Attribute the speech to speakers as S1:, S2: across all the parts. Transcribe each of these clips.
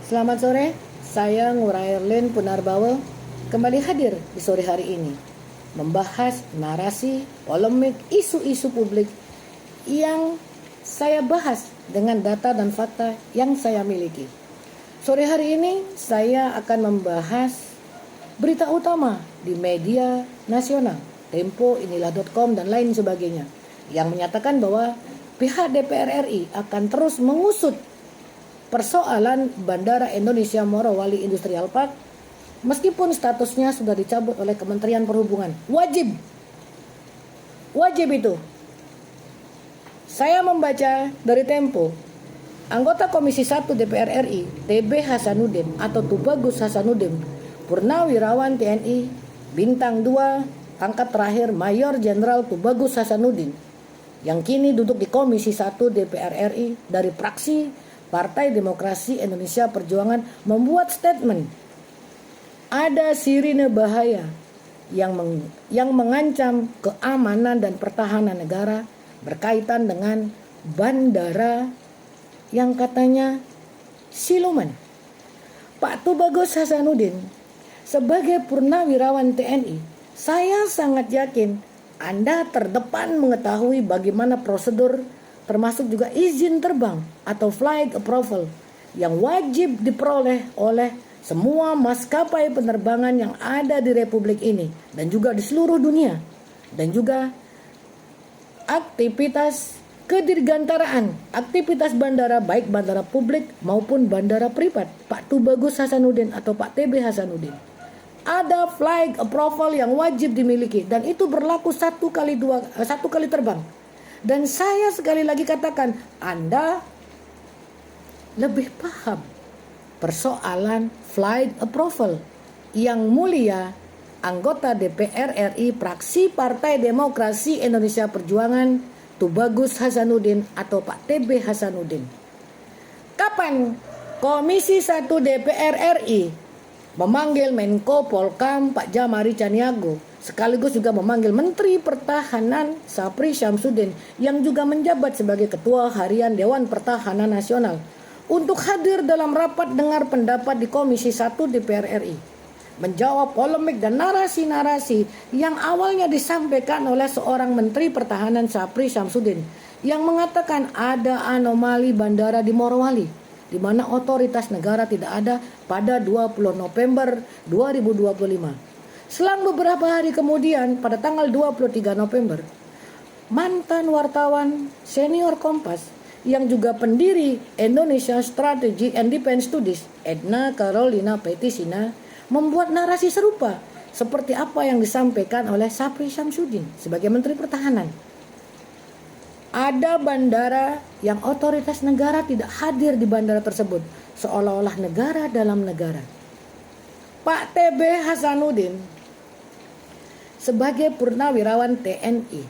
S1: Selamat sore, saya Ngurairlin Punarbawa kembali hadir di sore hari ini membahas narasi, polemik, isu-isu publik yang saya bahas dengan data dan fakta yang saya miliki. Sore hari ini saya akan membahas berita utama di media nasional, Tempo, Inilah.com, dan lain sebagainya, yang menyatakan bahwa pihak DPR RI akan terus mengusut persoalan Bandara Indonesia Morowali Industrial Park meskipun statusnya sudah dicabut oleh Kementerian Perhubungan. Wajib itu. Saya membaca dari Tempo, anggota Komisi 1 DPR RI TB Hasanuddin atau Tubagus Hasanuddin, Purnawirawan TNI Bintang 2 pangkat terakhir Mayor Jenderal Tubagus Hasanuddin, yang kini duduk di Komisi 1 DPR RI dari fraksi Partai Demokrasi Indonesia Perjuangan, membuat statement ada sirine bahaya yang mengancam keamanan dan pertahanan negara berkaitan dengan bandara yang katanya siluman. Pak Tubagus Hasanuddin, sebagai purnawirawan TNI, saya sangat yakin Anda terdepan mengetahui bagaimana prosedur termasuk juga izin terbang atau flight approval yang wajib diperoleh oleh semua maskapai penerbangan yang ada di Republik ini dan juga di seluruh dunia, dan juga aktivitas kedirgantaraan, aktivitas bandara baik bandara publik maupun bandara privat. Pak Tubagus Hasanuddin atau Pak TB Hasanuddin, ada flight approval yang wajib dimiliki dan itu berlaku satu kali terbang. Dan saya sekali lagi katakan, Anda lebih paham persoalan flight approval. Yang mulia anggota DPR RI fraksi Partai Demokrasi Indonesia Perjuangan, Tubagus Hasanuddin atau Pak TB Hasanuddin. Kapan Komisi 1 DPR RI memanggil Menko Polkam Pak Jamari Caniago, sekaligus juga memanggil Menteri Pertahanan Sapri Syamsuddin yang juga menjabat sebagai Ketua Harian Dewan Pertahanan Nasional untuk hadir dalam rapat dengar pendapat di Komisi 1 DPR RI, menjawab polemik dan narasi-narasi yang awalnya disampaikan oleh seorang Menteri Pertahanan Sapri Syamsuddin yang mengatakan ada anomali bandara di Morowali, di mana otoritas negara tidak ada pada 20 November 2025. Selang beberapa hari kemudian, pada tanggal 23 November, mantan wartawan senior Kompas yang juga pendiri Indonesia Strategy and Defense Studies, Edna Carolina Petisina, membuat narasi serupa seperti apa yang disampaikan oleh Sapri Syamsuddin sebagai Menteri Pertahanan. Ada bandara yang otoritas negara tidak hadir di bandara tersebut, seolah-olah negara dalam negara. Pak TB Hasanuddin sebagai purnawirawan TNI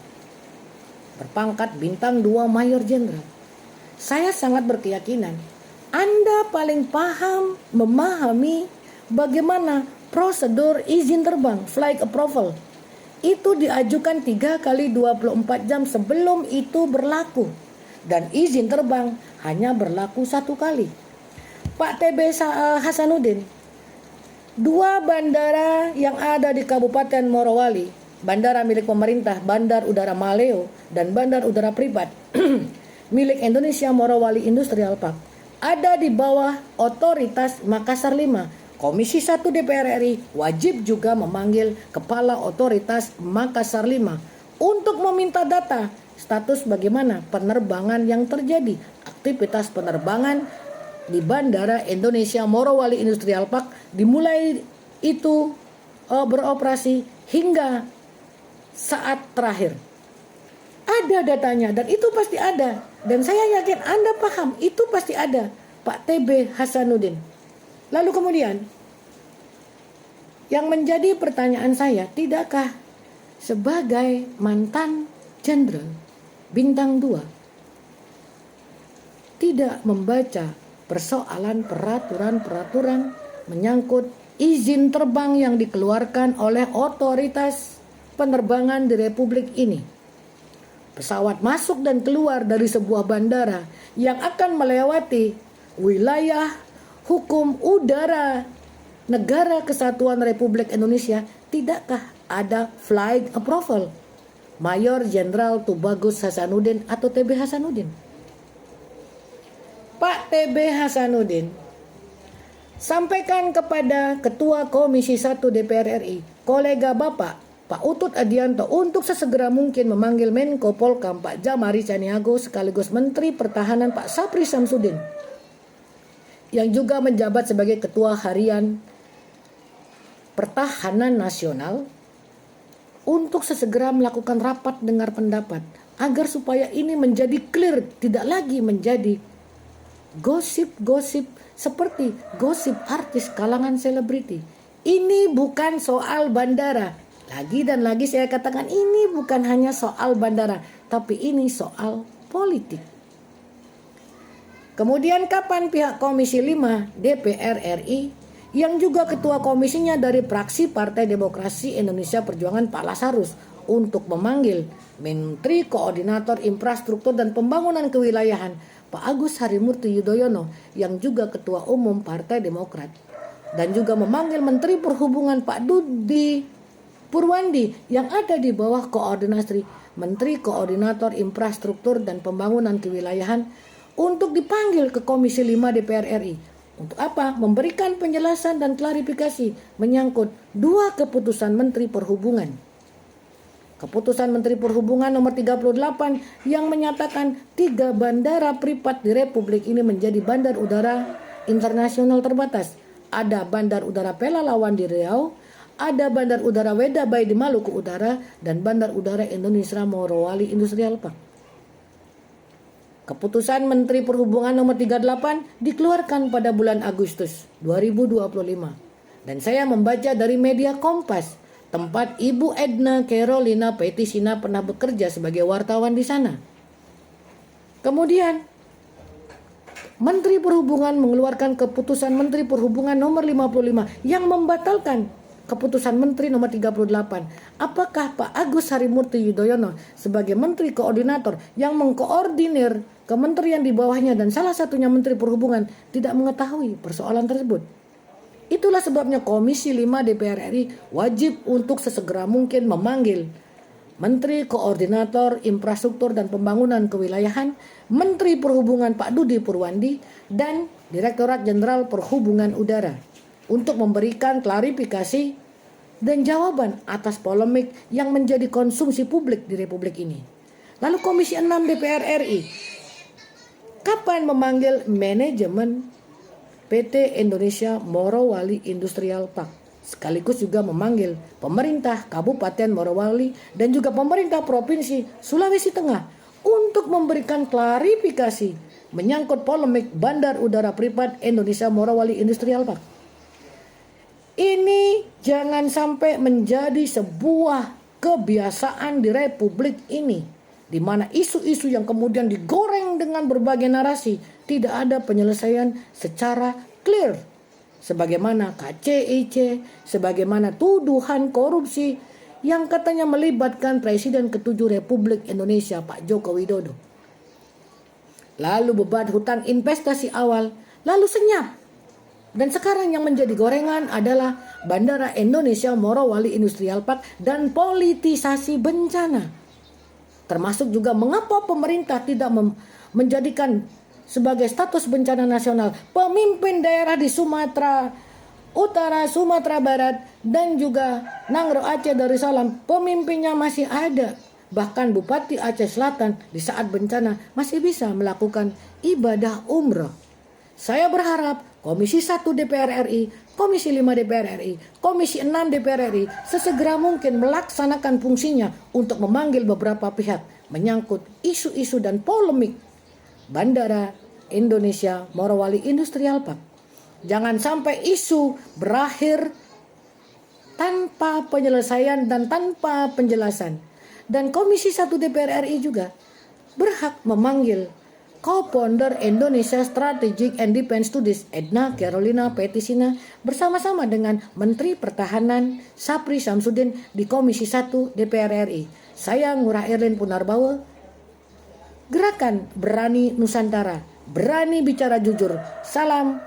S1: berpangkat Bintang 2 Mayor Jenderal, saya sangat berkeyakinan Anda paling memahami bagaimana prosedur izin terbang flight approval itu diajukan 3 kali 24 jam sebelum itu berlaku, dan izin terbang hanya berlaku 1 kali. Pak TB Hasanuddin, 2 bandara yang ada di Kabupaten Morowali, bandara milik pemerintah Bandar Udara Maleo dan bandar udara privat milik Indonesia Morowali Industrial Park, ada di bawah otoritas Makassar 5. Komisi 1 DPR RI wajib juga memanggil Kepala Otoritas Makassar 5 untuk meminta data status bagaimana penerbangan yang terjadi, aktivitas penerbangan di Bandara Indonesia Morowali Industrial Park dimulai itu beroperasi hingga saat terakhir. Ada datanya dan itu pasti ada, dan saya yakin Anda paham itu pasti ada, Pak TB Hasanuddin. Lalu kemudian yang menjadi pertanyaan saya, tidakkah sebagai mantan jenderal Bintang 2 tidak membaca persoalan peraturan-peraturan menyangkut izin terbang yang dikeluarkan oleh otoritas penerbangan di Republik ini? Pesawat masuk dan keluar dari sebuah bandara yang akan melewati wilayah hukum udara Negara Kesatuan Republik Indonesia, tidakkah ada flight approval Mayor Jenderal Tubagus Hasanuddin atau TB Hasanuddin? Pak TB Hasanuddin sampaikan kepada Ketua Komisi 1 DPR RI, kolega Bapak Pak Utut Adianto untuk sesegera mungkin memanggil Menko Polkam Pak Jamari Caniago sekaligus Menteri Pertahanan Pak Sapri Samsudin yang juga menjabat sebagai Ketua Harian Pertahanan Nasional untuk sesegera melakukan rapat dengar pendapat agar supaya ini menjadi clear, tidak lagi menjadi gosip-gosip seperti gosip artis kalangan selebriti. Ini bukan soal bandara. Lagi dan lagi saya katakan ini bukan hanya soal bandara, tapi ini soal politik. Kemudian kapan pihak Komisi 5 DPR RI yang juga ketua komisinya dari fraksi Partai Demokrasi Indonesia Perjuangan Pak Lasarus untuk memanggil Menteri Koordinator Infrastruktur dan Pembangunan Kewilayahan Pak Agus Harimurti Yudhoyono yang juga Ketua Umum Partai Demokrat, dan juga memanggil Menteri Perhubungan Pak Budi Purwandi yang ada di bawah koordinasi Menteri Koordinator Infrastruktur dan Pembangunan Kewilayahan untuk dipanggil ke Komisi 5 DPR RI. Untuk apa? Memberikan penjelasan dan klarifikasi menyangkut dua keputusan Menteri Perhubungan. Keputusan Menteri Perhubungan nomor 38 yang menyatakan 3 bandara privat di Republik ini menjadi bandar udara internasional terbatas. Ada Bandar Udara Pelalawan di Riau, ada Bandar Udara Wedabai di Maluku Utara, dan Bandar Udara Indonesia Morowali Industrial Park. Keputusan Menteri Perhubungan nomor 38 dikeluarkan pada bulan Agustus 2025. Dan saya membaca dari media Kompas, tempat Ibu Edna Carolina Petisina pernah bekerja sebagai wartawan di sana. Kemudian Menteri Perhubungan mengeluarkan keputusan Menteri Perhubungan nomor 55 yang membatalkan keputusan Menteri nomor 38. Apakah Pak Agus Harimurti Yudhoyono sebagai Menteri Koordinator yang mengkoordinir kementerian di bawahnya dan salah satunya Menteri Perhubungan tidak mengetahui persoalan tersebut? Itulah sebabnya Komisi 5 DPR RI wajib untuk sesegera mungkin memanggil Menteri Koordinator Infrastruktur dan Pembangunan Kewilayahan, Menteri Perhubungan Pak Budi Purwandi, dan Direktorat Jenderal Perhubungan Udara untuk memberikan klarifikasi dan jawaban atas polemik yang menjadi konsumsi publik di Republik ini. Lalu Komisi 6 DPR RI kapan memanggil manajemen PT Indonesia Morowali Industrial Park, sekaligus juga memanggil pemerintah Kabupaten Morowali dan juga pemerintah Provinsi Sulawesi Tengah untuk memberikan klarifikasi menyangkut polemik Bandar Udara Privat Indonesia Morowali Industrial Park. Ini jangan sampai menjadi sebuah kebiasaan di Republik ini, di mana isu-isu yang kemudian digoreng dengan berbagai narasi tidak ada penyelesaian secara clear. Sebagaimana KCIC, sebagaimana tuduhan korupsi yang katanya melibatkan Presiden ke-7 Republik Indonesia Pak Joko Widodo. Lalu beban hutang investasi awal, lalu senyap. Dan sekarang yang menjadi gorengan adalah Bandara Indonesia Morowali Industrial Park dan politisasi bencana. Termasuk juga mengapa pemerintah tidak menjadikan sebagai status bencana nasional pemimpin daerah di Sumatera Utara, Sumatera Barat, dan juga Nangro Aceh Darussalam. Pemimpinnya masih ada. Bahkan Bupati Aceh Selatan di saat bencana masih bisa melakukan ibadah umroh. Saya berharap Komisi 1 DPR RI, Komisi 5 DPR RI, Komisi 6 DPR RI sesegera mungkin melaksanakan fungsinya untuk memanggil beberapa pihak menyangkut isu-isu dan polemik Bandara Indonesia Morowali Industrial Park. Jangan sampai isu berakhir tanpa penyelesaian dan tanpa penjelasan. Dan Komisi 1 DPR RI juga berhak memanggil Co-founder Indonesia Strategic and Defense Studies Edna Carolina Petisina bersama-sama dengan Menteri Pertahanan Sapri Samsudin di Komisi 1 DPR RI. Saya Ngurah Erlin Punarbawa, Gerakan Berani Nusantara, berani bicara jujur. Salam